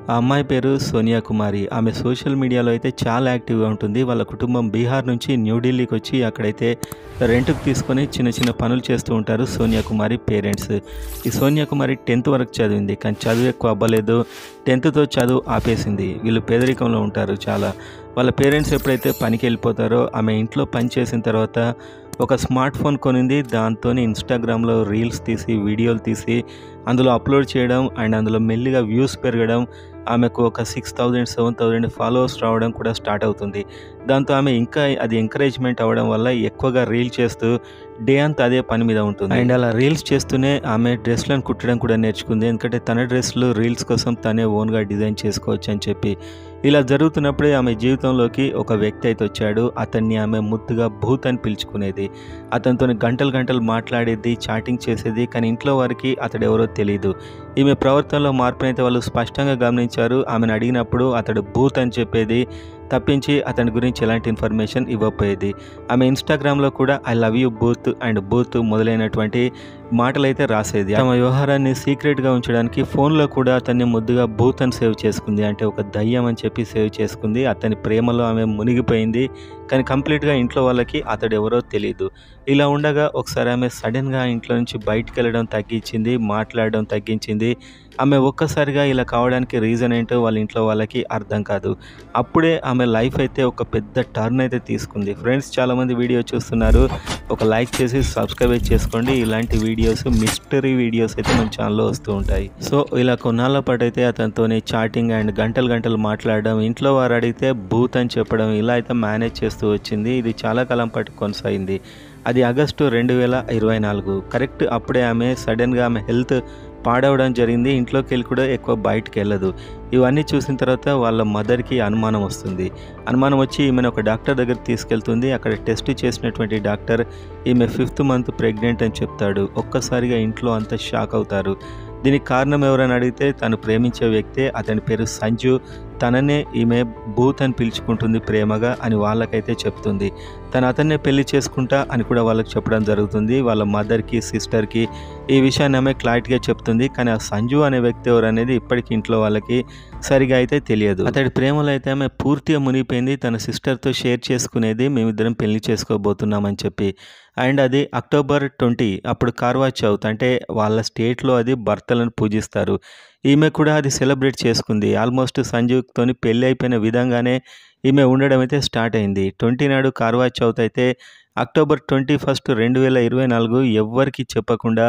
ఆ అమ్మాయి పేరు సోనియా కుమారి. ఆమె సోషల్ మీడియాలో అయితే చాలా యాక్టివ్‌గా ఉంటుంది. వాళ్ళ కుటుంబం బీహార్ నుంచి న్యూఢిల్లీకి వచ్చి అక్కడైతే రెంట్‌కి తీసుకొని చిన్న చిన్న పనులు చేస్తూ ఉంటారు సోనియా కుమారి పేరెంట్స్. ఈ సోనియా కుమారి 10థ్ వరకు చదివింది. కానీ చదువు ఎక్కువ అవ్వలేదు. 10థ్‌తో చదువు ఆపేసింది. వీళ్ళు పేదరికంలో ఉంటారు చాలా. వాళ్ళ పేరెంట్స్ ఎప్పుడైతే పనికెళ్ళిపోతారో ఆమె ఇంట్లో పని చేసిన తర్వాత ఒక స్మార్ట్ ఫోన్ కొనింది. దాంతోని ఇన్‌స్టాగ్రామ్‌లో రీల్స్ తీసి, వీడియోలు తీసి అందులో అప్‌లోడ్ చేయడం అండ్ అందులో మెల్లిగా వ్యూస్ పెరగడం, ఆమెకు ఒక 6,000, 7,000 ఫాలోవర్స్ రావడం కూడా స్టార్ట్ అవుతుంది. దాంతో ఆమె ఇంకా అది ఎంకరేజ్‌మెంట్ అవ్వడం వల్ల ఎక్కువగా రీల్ చేస్తూ డే అంతా అదే పని మీద ఉంటుంది. అండ్ అలా రీల్స్ చేస్తూనే ఆమె డ్రెస్‌లను కుట్టడం కూడా నేర్చుకుంది. ఎందుకంటే తన డ్రెస్‌లు రీల్స్ కోసం తనే ఓన్‌గా డిజైన్ చేసుకోవచ్చు అని చెప్పి. ఇలా జరుగుతున్నప్పుడే ఆమె జీవితంలోకి ఒక వ్యక్తి అయితే వచ్చాడు. అతన్ని ఆమె ముద్దుగా భూత్ అని పిలుచుకునేది. అతనితోని గంటలు గంటలు మాట్లాడేది, చాటింగ్ చేసేది. కానీ ఇంట్లో వారికి అతడెవరో తెలీదు. ఈమె ప్రవర్తనలో మార్పునైతే వాళ్ళు స్పష్టంగా గమనించారు. ఆమెను అడిగినప్పుడు అతడు భూత్ అని చెప్పేది తప్పించి అతని గురించి ఎలాంటి ఇన్ఫర్మేషన్ ఇవ్వకపోయేది. ఆమె ఇన్‌స్టాగ్రామ్‌లో కూడా I love you booth and booth మొదలైనటువంటి మాటలైతే రాసేది. తమ వ్యవహారాన్ని సీక్రెట్‌గా ఉంచడానికి ఫోన్‌లో కూడా అతన్ని ముద్దుగా బూత్ అని సేవ్ చేసుకుంది. అంటే ఒక దయ్యం అని చెప్పి సేవ్ చేసుకుంది. అతని ప్రేమలో ఆమె మునిగిపోయింది. కానీ కంప్లీట్‌గా ఇంట్లో వాళ్ళకి అతడెవరో తెలీదు. ఇలా ఉండగా ఒకసారి ఆమె సడెన్‌గా ఇంట్లో నుంచి బయటికెళ్ళడం తగ్గించింది. మాట్లాడడం తగ్గించింది. ఆమె ఒక్కసారిగా ఇలా కావడానికి రీజన్ ఏంటో వాళ్ళ ఇంట్లో వాళ్ళకి అర్థం కాదు. అప్పుడే ఆమె లైఫ్ అయితే ఒక పెద్ద టర్న్ అయితే తీసుకుంది. ఫ్రెండ్స్ చాలామంది వీడియో చూస్తున్నారు. ఒక లైక్ చేసి సబ్స్క్రైబ్ చేసుకోండి. ఇలాంటి వీడియోస్ మిస్టరీ వీడియోస్ అయితే మన ఛానల్‌లో వస్తూ ఉంటాయి. సో ఇలా కొన్నాళ్ళ పాటు అయితే అతనితోని చాటింగ్ అండ్ గంటలు గంటలు మాట్లాడడం, ఇంట్లో వారు అడిగితే భూత్ అని చెప్పడం ఇలా అయితే మేనేజ్ చేస్తూ వచ్చింది. ఇది చాలా కాలం పాటు కొనసాగింది. అది ఆగస్టు 2024 కరెక్ట్ అప్పుడే ఆమె సడెన్‌గా ఆమె హెల్త్ పాడవడం జరిగింది. ఇంట్లోకి వెళ్ళి కూడా ఎక్కువ బయటికి వెళ్ళదు. ఇవన్నీ చూసిన తర్వాత వాళ్ళ మదర్‌కి అనుమానం వస్తుంది. అనుమానం వచ్చి ఈమెను ఒక డాక్టర్ దగ్గరికి తీసుకెళ్తుంది. అక్కడ టెస్ట్ చేసినటువంటి డాక్టర్ ఈమె 5th మంత్ ప్రెగ్నెంట్ అని చెప్తాడు. ఒక్కసారిగా ఇంట్లో అంతా షాక్ అవుతారు. దీనికి కారణం ఎవరని అడిగితే తను ప్రేమించే వ్యక్తే. అతని పేరు సంజు. తననే ఈమె భూత్ అని పిలుచుకుంటుంది ప్రేమగా అని వాళ్ళకైతే చెప్తుంది. తను అతన్నే పెళ్లి చేసుకుంటా అని కూడా వాళ్ళకి చెప్పడం జరుగుతుంది. వాళ్ళ మదర్‌కి, సిస్టర్‌కి ఈ విషయాన్ని ఆమె క్లారిటీగా చెప్తుంది. కానీ ఆ సంజు అనే వ్యక్తి ఎవరనేది ఇప్పటికి ఇంట్లో వాళ్ళకి సరిగా అయితే తెలియదు. అతడి ప్రేమలో అయితే ఆమె పూర్తిగా మునిగిపోయింది. తన సిస్టర్‌తో షేర్ చేసుకునేది మేమిద్దరం పెళ్లి చేసుకోబోతున్నామని చెప్పి. అండ్ అది అక్టోబర్ 20 అప్పుడు కార్వా చౌత్ అంటే వాళ్ళ స్టేట్‌లో అది భర్తలను పూజిస్తారు. ఈమె కూడా అది సెలబ్రేట్ చేసుకుంది. ఆల్మోస్ట్ సంజుతోని పెళ్లి అయిపోయిన విధంగానే ఈమె ఉండడం అయితే స్టార్ట్ అయింది. 20 నాడు కార్వా చౌత్ అయితే అక్టోబర్ 21, 2024 ఎవ్వరికీ చెప్పకుండా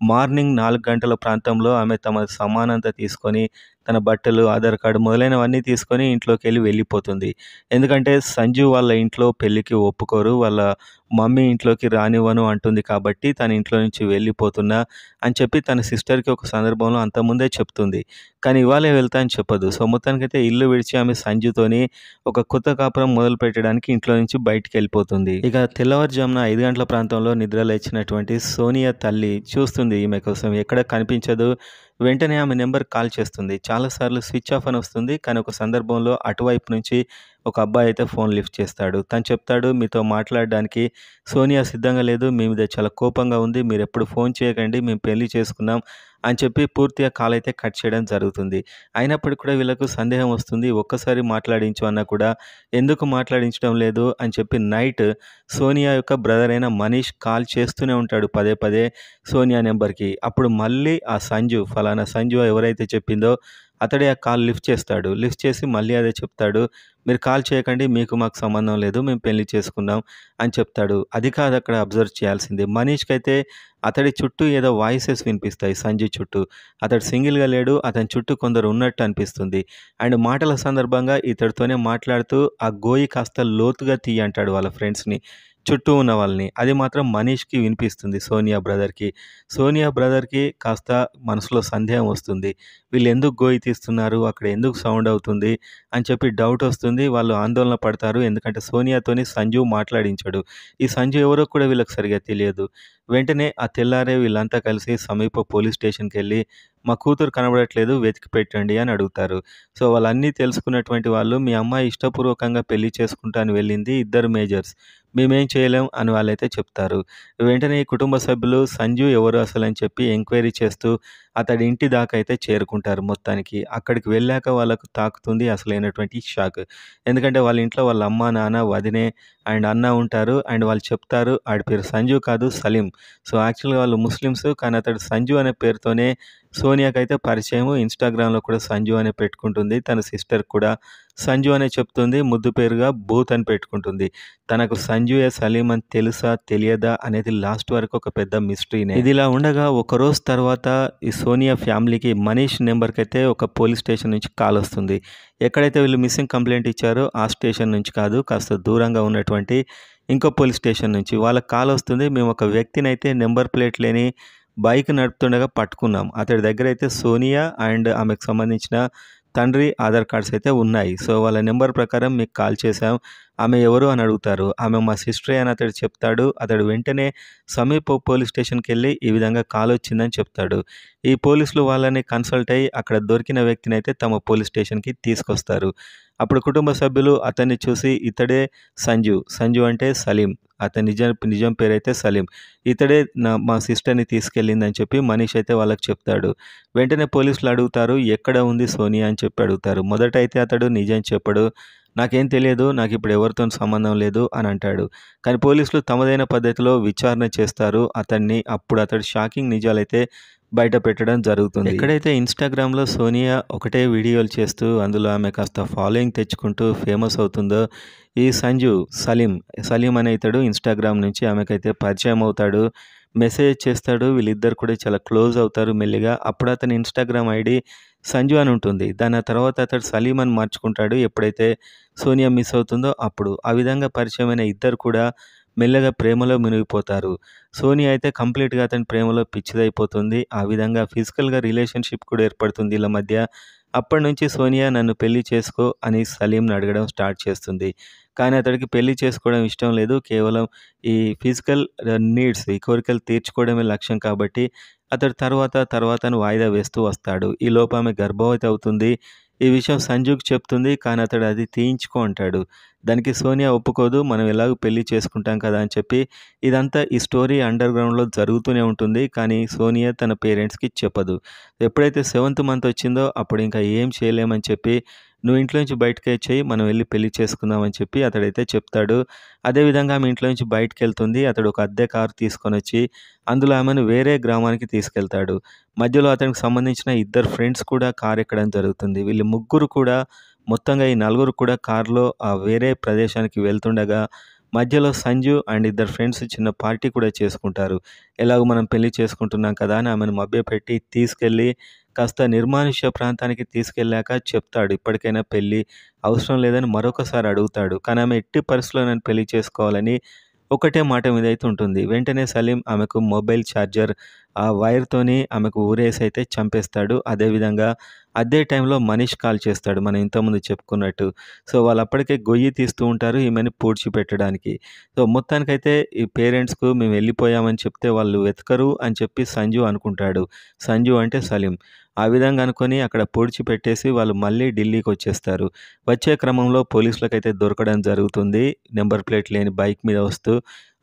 మార్నింగ్ 4 గంటల ప్రాంతంలో ఆమె తమ సామానంతా తీసుకొని తన బట్టలు, ఆధార్ కార్డు మొదలైనవన్నీ తీసుకొని ఇంట్లోకెళ్ళి వెళ్ళిపోతుంది. ఎందుకంటే సంజు వాళ్ళ ఇంట్లో పెళ్ళికి ఒప్పుకోరు. వాళ్ళ మమ్మీ ఇంట్లోకి రానివ్వను అంటుంది కాబట్టి తన ఇంట్లో నుంచి వెళ్ళిపోతున్నా అని చెప్పి తన సిస్టర్‌కి ఒక సందర్భంలో అంతకుముందే చెప్తుంది. కానీ ఇవాళే వెళ్తా అని చెప్పదు. సో మొత్తానికైతే ఇల్లు విడిచి ఆమె సంజుతోని ఒక కొత్త కాపురం మొదలుపెట్టడానికి ఇంట్లో నుంచి బయటికెళ్ళిపోతుంది. ఇక తెల్లవారుజామున 5 గంటల ప్రాంతంలో నిద్ర లేచినటువంటి సోనియా తల్లి చూస్తుంది ఈమె కోసం. ఎక్కడ కనిపించదు. వెంటనే ఆమె నెంబర్‌కి కాల్ చేస్తుంది. చాలా సార్లు స్విచ్ ఆఫ్ అని వస్తుంది. కానీ ఒక సందర్భంలో అటువైపు నుంచి ఒక అబ్బాయి అయితే ఫోన్ లిఫ్ట్ చేస్తాడు. తను చెప్తాడు, మీతో మాట్లాడడానికి సోనియా సిద్ధంగా లేదు. మీ మీద చాలా కోపంగా ఉంది. మీరెప్పుడు ఫోన్ చేయకండి. మేము పెళ్లి చేసుకున్నాం అని చెప్పి పూర్తిగా కాల్ అయితే కట్ చేయడం జరుగుతుంది. అయినప్పటికి కూడా వీళ్ళకు సందేహం వస్తుంది. ఒక్కసారి మాట్లాడించు అన్నా కూడా ఎందుకు మాట్లాడించడం లేదు అని చెప్పి నైట్ సోనియా యొక్క బ్రదర్ అయిన మనీష్ కాల్ చేస్తూనే ఉంటాడు పదే పదే సోనియా నెంబర్‌కి. అప్పుడు మళ్ళీ ఆ సంజు ఫలానా సంజు ఎవరైతే చెప్పిందో అతడే ఆ కాల్ లిఫ్ట్ చేస్తాడు. లిఫ్ట్ చేసి మళ్ళీ అదే చెప్తాడు. మీరు కాల్ చేయకండి. మీకు మాకు సంబంధం లేదు. మేము పెళ్లి చేసుకున్నాం అని చెప్తాడు. అది కాదు అక్కడ అబ్జర్వ్ చేయాల్సింది. మనీష్‌కైతే అతడి చుట్టూ ఏదో వాయిసెస్ వినిపిస్తాయి సంజు చుట్టూ. అతడు సింగిల్‌గా లేడు. అతని చుట్టూ కొందరు ఉన్నట్టు అనిపిస్తుంది. అండ్ మాటల సందర్భంగా ఇతడితోనే మాట్లాడుతూ ఆ గోయి కాస్త లోతుగా తీయి అంటాడు వాళ్ళ ఫ్రెండ్స్‌ని. చుట్టూ ఉన్న వాళ్ళని. అది మాత్రం మనీష్‌కి వినిపిస్తుంది సోనియా బ్రదర్‌కి. సోనియా బ్రదర్‌కి కాస్త మనసులో సందేహం వస్తుంది. వీళ్ళు ఎందుకు గోయి తీస్తున్నారు? అక్కడ ఎందుకు సౌండ్ అవుతుంది? అని చెప్పి డౌట్ వస్తుంది. వాళ్ళు ఆందోళన పడతారు. ఎందుకంటే సోనియాతోని సంజు మాట్లాడించడు. ఈ సంజు ఎవరో కూడా వీళ్ళకి సరిగ్గా తెలియదు. వెంటనే ఆ తెల్లారే వీళ్ళంతా కలిసి సమీప పోలీస్ స్టేషన్‌కెళ్ళి మా కూతురు కనబడట్లేదు వెతికి పెట్టండి అని అడుగుతారు. సో వాళ్ళన్నీ తెలుసుకున్నటువంటి వాళ్ళు మీ అమ్మాయి ఇష్టపూర్వకంగా పెళ్లి చేసుకుంటా అని వెళ్ళింది. ఇద్దరు మేజర్స్. మేమేం చేయలేం అని వాళ్ళైతే చెప్తారు. వెంటనే ఈ కుటుంబ సభ్యులు సంజు ఎవరు అసలని చెప్పి ఎంక్వైరీ చేస్తూ అతడి ఇంటి దాకా అయితే చేరుకుంటారు మొత్తానికి. అక్కడికి వెళ్ళాక వాళ్ళకు తాకుతుంది అసలైనటువంటి షాక్. ఎందుకంటే వాళ్ళ ఇంట్లో వాళ్ళ అమ్మ, నాన్న, వదినే అండ్ అన్న ఉంటారు. అండ్ వాళ్ళు చెప్తారు ఆడి పేరు సంజు కాదు సలీం. సో, యాక్చువల్‌గా వాళ్ళు ముస్లిమ్స్. కానీ అతడు సంజు అనే పేరుతోనే సోనియాకైతే పరిచయము. ఇన్‌స్టాగ్రామ్‌లో కూడా సంజు అనే పెట్టుకుంటుంది. తన సిస్టర్‌కి కూడా సంజు అనే చెప్తుంది. ముద్దు పేరుగా బూత్ అని పెట్టుకుంటుంది. తనకు సంజుయే సలీం అని తెలుసా? తెలియదా? అనేది లాస్ట్ వరకు ఒక పెద్ద మిస్టరీనే. ఇదిలా ఉండగా ఒకరోజు తర్వాత ఈ సోనియా ఫ్యామిలీకి మనీష్ నెంబర్‌కైతే ఒక పోలీస్ స్టేషన్ నుంచి కాలొస్తుంది. ఎక్కడైతే వీళ్ళు మిస్సింగ్ కంప్లెయింట్ ఇచ్చారో ఆ స్టేషన్ నుంచి కాదు, కాస్త దూరంగా ఉన్నటువంటి ఇంకో పోలీస్ స్టేషన్ నుంచి. వాళ్ళకి కాలొస్తుంది. మేము ఒక వ్యక్తినైతే నెంబర్ ప్లేట్ లేని బైక్ నడుపుతుండగా పట్టుకున్నాం. అతడి దగ్గరైతే సోనియా అండ్ ఆమెకు సంబంధించిన తండ్రి ఆధార్ కార్డ్స్ అయితే ఉన్నాయి. సో, వాళ్ళ నెంబర్ ప్రకారం మీకు కాల్ చేశాం. ఆమె ఎవరు అని అడుగుతారు. ఆమె మా సిస్టరే అని అతడు చెప్తాడు. అతడు వెంటనే సమీప పోలీస్ స్టేషన్‌కెళ్ళి ఈ విధంగా కాలొచ్చిందని చెప్తాడు. ఈ పోలీసులు వాళ్ళని కన్సల్ట్ అయ్యి అక్కడ దొరికిన వ్యక్తినైతే తమ పోలీస్ స్టేషన్‌కి తీసుకొస్తారు. అప్పుడు కుటుంబ సభ్యులు అతన్ని చూసి ఇతడే సంజు. సంజు అంటే సలీం. అతని నిజం పేరైతే సలీం. ఇతడే మా సిస్టర్‌ని తీసుకెళ్ళిందని చెప్పి మనీష్ అయితే వాళ్ళకి చెప్తాడు. వెంటనే పోలీసులు అడుగుతారు, ఎక్కడ ఉంది సోనియా అని చెప్పి అడుగుతారు. మొదట అయితే అతడు నిజం చెప్పడు. నాకేం తెలియదు. నాకిప్పుడు ఎవరితోని సంబంధం లేదు అని అంటాడు. కానీ పోలీసులు తమదైన పద్ధతిలో విచారణ చేస్తారు అతన్ని. అప్పుడు అతడు షాకింగ్ నిజాలైతే బయట పెట్టడం జరుగుతుంది. ఎక్కడైతే ఇన్‌స్టాగ్రామ్‌లో సోనియా ఒకటే వీడియోలు చేస్తూ అందులో ఆమె కాస్త ఫాలోయింగ్ తెచ్చుకుంటూ ఫేమస్ అవుతుందో, ఈ సంజు సలీం అనే ఇతడు ఇన్‌స్టాగ్రామ్ నుంచి ఆమెకైతే పరిచయం అవుతాడు. మెసేజ్ చేస్తాడు. వీళ్ళిద్దరు కూడా చాలా క్లోజ్ అవుతారు మెల్లిగా. అప్పుడు అతని ఇన్‌స్టాగ్రామ్ ఐడీ సంజు అని ఉంటుంది. దాని తర్వాత అతడు సలీం అని మార్చుకుంటాడు. ఎప్పుడైతే సోనియా మిస్ అవుతుందో అప్పుడు. ఆ విధంగా పరిచయమైన ఇద్దరు కూడా మెల్లగా ప్రేమలో మునిగిపోతారు. సోనియా అయితే కంప్లీట్‌గా అతని ప్రేమలో పిచ్చిదైపోతుంది. ఆ విధంగా ఫిజికల్‌గా రిలేషన్‌షిప్ కూడా ఏర్పడుతుంది ఈళ్ళ మధ్య. అప్పటినుంచి సోనియా నన్ను పెళ్లి చేసుకో అని సలీంని అడగడం స్టార్ట్ చేస్తుంది. కానీ అతడికి పెళ్లి చేసుకోవడం ఇష్టం లేదు. కేవలం ఈ ఫిజికల్ నీడ్స్, ఈ కోరికలు తీర్చుకోవడమే లక్ష్యం కాబట్టి అతడు తర్వాతను వాయిదా వేస్తూ వస్తాడు. ఈలోపు ఆమె గర్భవతి అవుతుంది. ఈ విషయం సంజుకి చెప్తుంది. కానీ అతడు అది తీయించుకో అంటాడు. దానికి సోనియా ఒప్పుకోదు. మనం ఎలాగో పెళ్లి చేసుకుంటాం కదా అని చెప్పి ఇదంతా ఈ స్టోరీ అండర్ గ్రౌండ్‌లో జరుగుతూనే ఉంటుంది. కానీ సోనియా తన పేరెంట్స్‌కి చెప్పదు. ఎప్పుడైతే 7th మంత్ వచ్చిందో అప్పుడు ఇంకా ఏం చేయలేమని చెప్పి నువ్వు ఇంట్లో నుంచి బయటకొచ్చేయి, మనం వెళ్లి పెళ్లి చేసుకుందాం అని చెప్పి అతడైతే చెప్తాడు. అదేవిధంగా ఆమె ఇంట్లో నుంచి బయటికెళ్తుంది. అతడు ఒక అద్దె కారు తీసుకొనొచ్చి అందులో ఆమెను వేరే గ్రామానికి తీసుకెళ్తాడు. మధ్యలో అతనికి సంబంధించిన ఇద్దరు ఫ్రెండ్స్ కూడా కారు ఎక్కడం జరుగుతుంది. వీళ్ళు ముగ్గురు కూడా మొత్తంగా ఈ నలుగురు కూడా కారులో వేరే ప్రదేశానికి వెళ్తుండగా మధ్యలో సంజు అండ్ ఇద్దరు ఫ్రెండ్స్ చిన్న పార్టీ కూడా చేసుకుంటారు. ఎలాగో మనం పెళ్లి చేసుకుంటున్నాం కదా అని ఆమెను మభ్యపెట్టి తీసుకెళ్ళి కాస్త నిర్మానుష్య ప్రాంతానికి తీసుకెళ్ళాక చెప్తాడు. ఇప్పటికైనా పెళ్లి అవసరం లేదని మరొకసారి అడుగుతాడు. కానీ ఆమె ఎట్టి పరిస్థితిలో నన్ను పెళ్లి చేసుకోవాలని ఒకటే మాట మీద అయితే ఉంటుంది. వెంటనే సలీం ఆమెకు మొబైల్ ఛార్జర్ ఆ వైర్‌తోని ఆమెకు ఊరేసి అయితే చంపేస్తాడు. అదేవిధంగా అదే టైంలో మనీష్ కాల్ చేస్తాడు. మనం ఇంతకుముందు చెప్పుకున్నట్టు. సో, వాళ్ళు అప్పటికే గొయ్యి తీస్తూ ఉంటారు ఈమెని పూడ్చిపెట్టడానికి. సో, మొత్తానికైతే ఈ పేరెంట్స్‌కు మేము వెళ్ళిపోయామని చెప్తే వాళ్ళు వెతకరు అని చెప్పి సంజు అనుకుంటాడు. సంజు అంటే సలీం. ఆ విధంగా అనుకోని అక్కడ పూడ్చిపెట్టేసి వాళ్ళు మళ్ళీ ఢిల్లీకొచ్చేస్తారు. వచ్చే క్రమంలో పోలీసులకైతే దొరకడం జరుగుతుంది. నంబర్ ప్లేట్ లేని బైక్ మీద వస్తూ.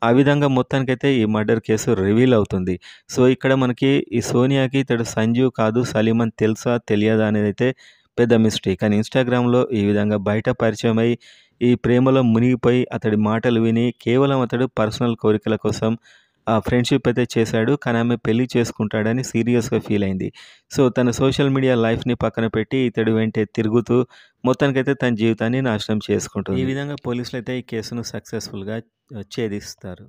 ఆ విధంగా మొత్తానికైతే ఈ మర్డర్ కేసు రివీల్ అవుతుంది. సో, ఇక్కడ మనకి ఈ సోనియాకి ఇతడు సంజు కాదు సలీం అని తెలుసా? తెలియదా? అనేదైతే పెద్ద మిస్టరీ. కానీ ఇన్‌స్టాగ్రామ్‌లో ఈ విధంగా బయట పరిచయమై ఈ ప్రేమలో మునిగిపోయి అతడి మాటలు విని కేవలం అతడు పర్సనల్ కోరికల కోసం ఫ్రెండ్‌షిప్ అయితే చేశాడు. కానీ ఆమె పెళ్లి చేసుకుంటాడని సీరియస్‌గా ఫీల్ అయింది. సో, తన సోషల్ మీడియా లైఫ్‌ని పక్కన పెట్టి ఇతడి వెంటే తిరుగుతూ మొత్తానికైతే తన జీవితాన్ని నాశనం చేసుకుంటుంది. ఈ విధంగా పోలీసులైతే ఈ కేసును సక్సెస్‌ఫుల్‌గా ఛేదిస్తారు.